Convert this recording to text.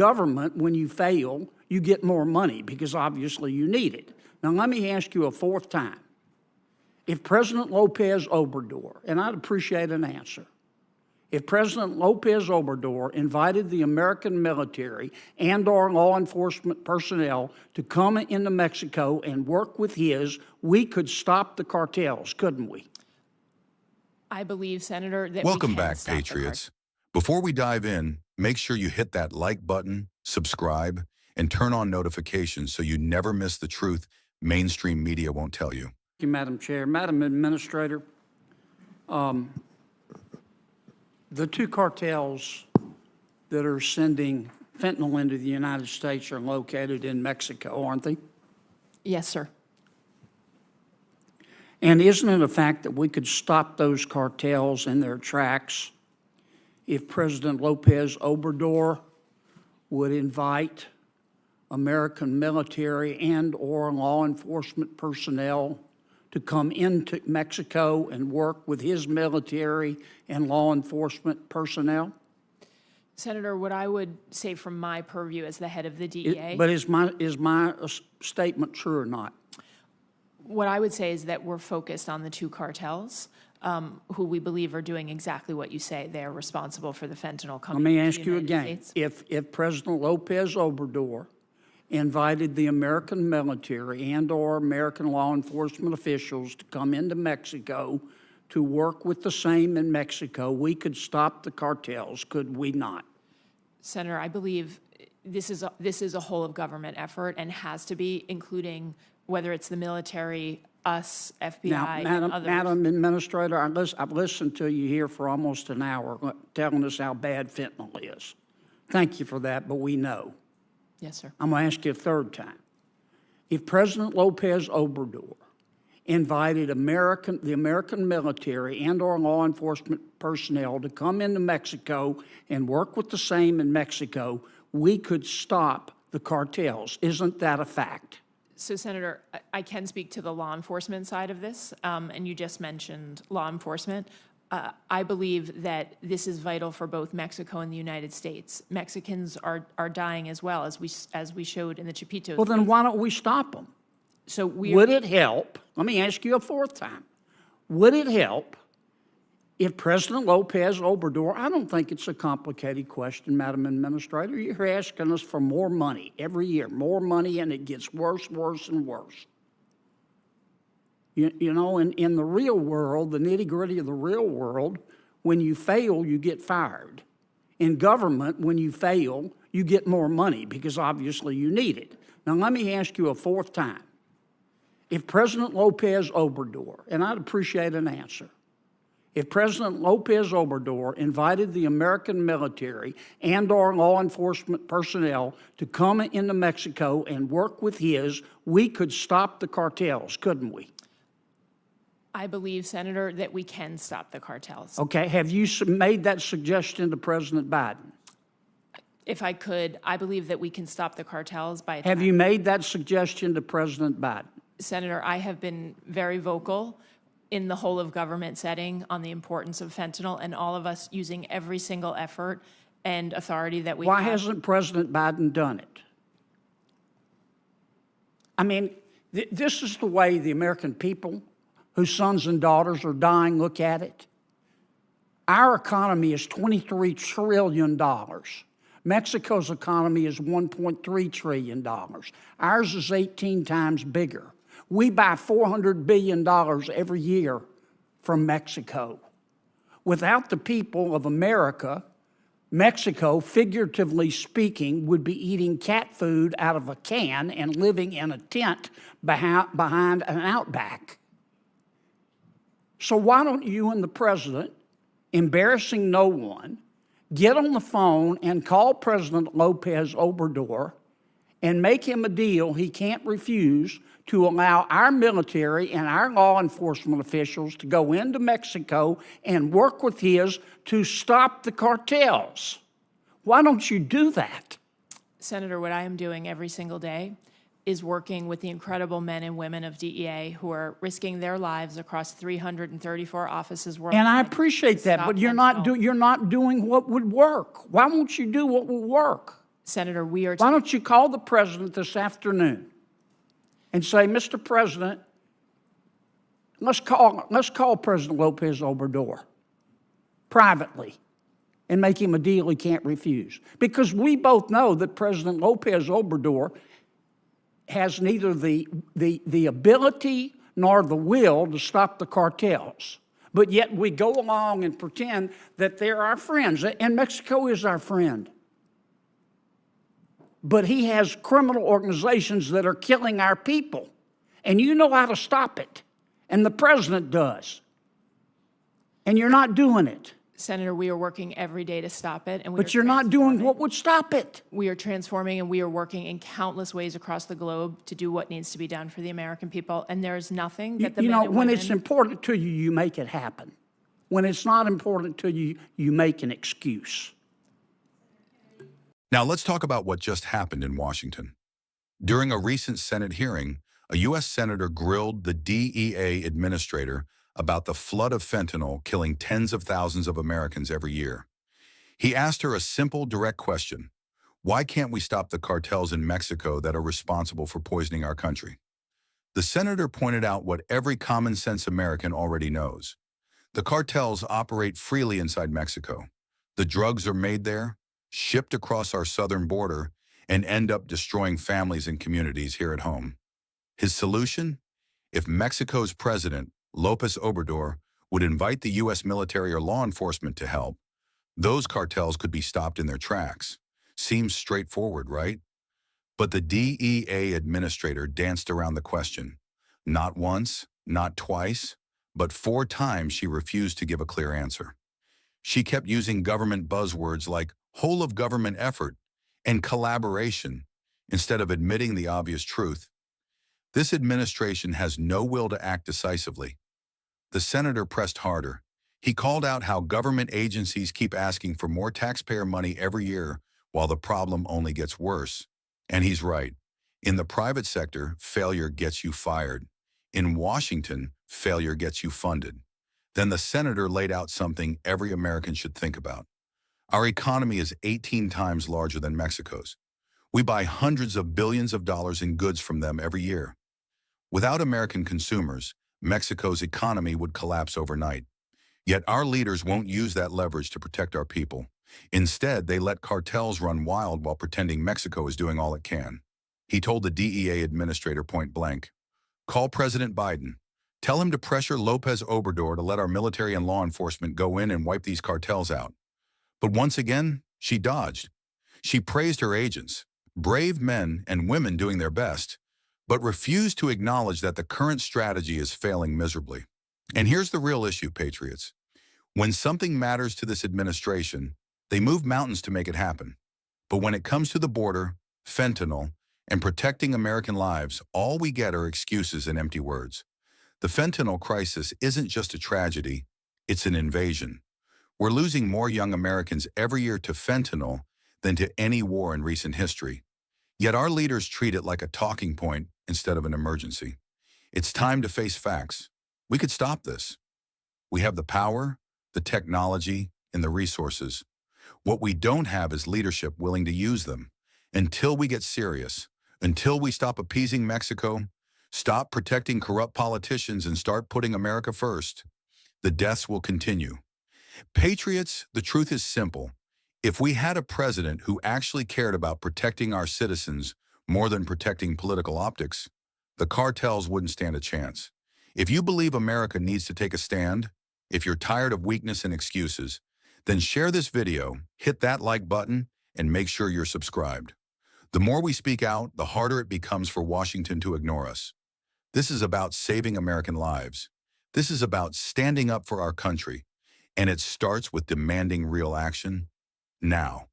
Government, when you fail, you get more money because obviously you need it. Now, let me ask you a fourth time. If President Lopez Obrador, and I'd appreciate an answer, if President Lopez Obrador invited the American military and or law enforcement personnel to come into Mexico and work with his, we could stop the cartels, couldn't we? I believe, Senator, that Welcome we can back, stop the Patriots. Before we dive in, make sure you hit that like button, subscribe, and turn on notifications so you never miss the truth mainstream media won't tell you. Thank you, Madam Chair. Madam Administrator, the two cartels that are sending fentanyl into the United States are located in Mexico, aren't they? Yes, sir. And isn't it a fact that we could stop those cartels in their tracks if President Lopez Obrador would invite American military and or law enforcement personnel to come into Mexico and work with his military and law enforcement personnel? Senator, what I would say from my purview as the head of the DEA. But is my statement true or not? What I would say is that we're focused on the two cartels, who we believe are doing exactly what you say. They're responsible for the fentanyl coming Let me into ask the you United again. States. If President Lopez Obrador invited the American military and or American law enforcement officials to come into Mexico to work with the same in Mexico, we could stop the cartels, could we not? Senator, I believe this is a whole of government effort and has to be, including whether it's the military, us, FBI, Now, and others. Madam Administrator, I've listened to you here for almost an hour telling us how bad fentanyl is. Thank you for that, but we know. Yes, sir. I'm going to ask you a third time. If President Lopez Obrador invited the American military and or law enforcement personnel to come into Mexico and work with the same in Mexico, we could stop the cartels. Isn't that a fact? So, Senator, I can speak to the law enforcement side of this, and you just mentioned law enforcement. I believe that this is vital for both Mexico and the United States. Mexicans are dying as well, as we showed in the Chapitos. Well, then why don't we stop them? So would it help? Let me ask you a fourth time. Would it help if President Lopez Obrador, I don't think it's a complicated question, Madam Administrator. You're asking us for more money every year, more money, and it gets worse, worse, and worse. You know, in the real world, the nitty-gritty of the real world, when you fail, you get fired. In government, when you fail, you get more money because obviously you need it. Now, let me ask you a fourth time. If President Lopez Obrador, and I'd appreciate an answer, if President Lopez Obrador invited the American military and or law enforcement personnel to come into Mexico and work with his, we could stop the cartels, couldn't we? I believe, Senator, that we can stop the cartels. Okay, have you made that suggestion to President Biden? If I could, I believe that we can stop the cartels by... Have you made that suggestion to President Biden? Senator, I have been very vocal in the whole of government setting on the importance of fentanyl and all of us using every single effort and authority that we have. Why hasn't President Biden done it? I mean, this is the way the American people whose sons and daughters are dying look at it. Our economy is $23 trillion. Mexico's economy is $1.3 trillion. Ours is 18 times bigger. We buy $400 billion every year from Mexico. Without the people of America, Mexico, figuratively speaking, would be eating cat food out of a can and living in a tent behind an outback. So why don't you and the president, embarrassing no one, get on the phone and call President Lopez Obrador and make him a deal he can't refuse to allow our military and our law enforcement officials to go into Mexico and work with his to stop the cartels? Why don't you do that? Senator, what I am doing every single day is working with the incredible men and women of DEA who are risking their lives across 334 offices worldwide. And I appreciate that, but you're not doing what would work. Why won't you do what will work? Senator, we are. Why don't you call the president this afternoon and say, Mr. President, let's call President Lopez Obrador privately and make him a deal he can't refuse. Because we both know that President Lopez Obrador has neither the ability nor the will to stop the cartels. But yet we go along and pretend that they're our friends, and Mexico is our friend. But he has criminal organizations that are killing our people, and you know how to stop it, and the president does, and you're not doing it. Senator, we are working every day to stop it. But you're not doing what would stop it. We are transforming, and we are working in countless ways across the globe to do what needs to be done for the American people. And there is nothing that the men and when women... it's important to you, you make it happen. When it's not important to you, you make an excuse. Now let's talk about what just happened in Washington. During a recent Senate hearing, a U.S. Senator grilled the DEA administrator about the flood of fentanyl killing tens of thousands of Americans every year. He asked her a simple, direct question. Why can't we stop the cartels in Mexico that are responsible for poisoning our country? The senator pointed out what every common-sense American already knows. The cartels operate freely inside Mexico. The drugs are made there, shipped across our southern border, and end up destroying families and communities here at home. His solution? If Mexico's president, Lopez Obrador, would invite the U.S. military or law enforcement to help, those cartels could be stopped in their tracks. Seems straightforward, right? But the DEA administrator danced around the question. Not once, not twice, but 4 times she refused to give a clear answer. She kept using government buzzwords like whole of government effort and collaboration instead of admitting the obvious truth. This administration has no will to act decisively. The senator pressed harder. He called out how government agencies keep asking for more taxpayer money every year while the problem only gets worse. And he's right. In the private sector, failure gets you fired. In Washington, failure gets you funded. Then the senator laid out something every American should think about. Our economy is 18 times larger than Mexico's. We buy hundreds of billions of dollars in goods from them every year. Without American consumers, Mexico's economy would collapse overnight. Yet our leaders won't use that leverage to protect our people. Instead, they let cartels run wild while pretending Mexico is doing all it can. He told the DEA administrator point blank, "Call President Biden. Tell him to pressure Lopez Obrador to let our military and law enforcement go in and wipe these cartels out." But once again, she dodged. She praised her agents, brave men and women doing their best, but refused to acknowledge that the current strategy is failing miserably. And here's the real issue, Patriots. When something matters to this administration, they move mountains to make it happen. But when it comes to the border, fentanyl, and protecting American lives, all we get are excuses and empty words. The fentanyl crisis isn't just a tragedy, it's an invasion. We're losing more young Americans every year to fentanyl than to any war in recent history. Yet our leaders treat it like a talking point instead of an emergency. It's time to face facts. We could stop this. We have the power, the technology, and the resources. What we don't have is leadership willing to use them. Until we get serious, until we stop appeasing Mexico, stop protecting corrupt politicians, and start putting America first, the deaths will continue. Patriots, the truth is simple. If we had a president who actually cared about protecting our citizens more than protecting political optics, the cartels wouldn't stand a chance. If you believe America needs to take a stand, if you're tired of weakness and excuses, then share this video, hit that like button, and make sure you're subscribed. The more we speak out, the harder it becomes for Washington to ignore us. This is about saving American lives. This is about standing up for our country. And it starts with demanding real action now.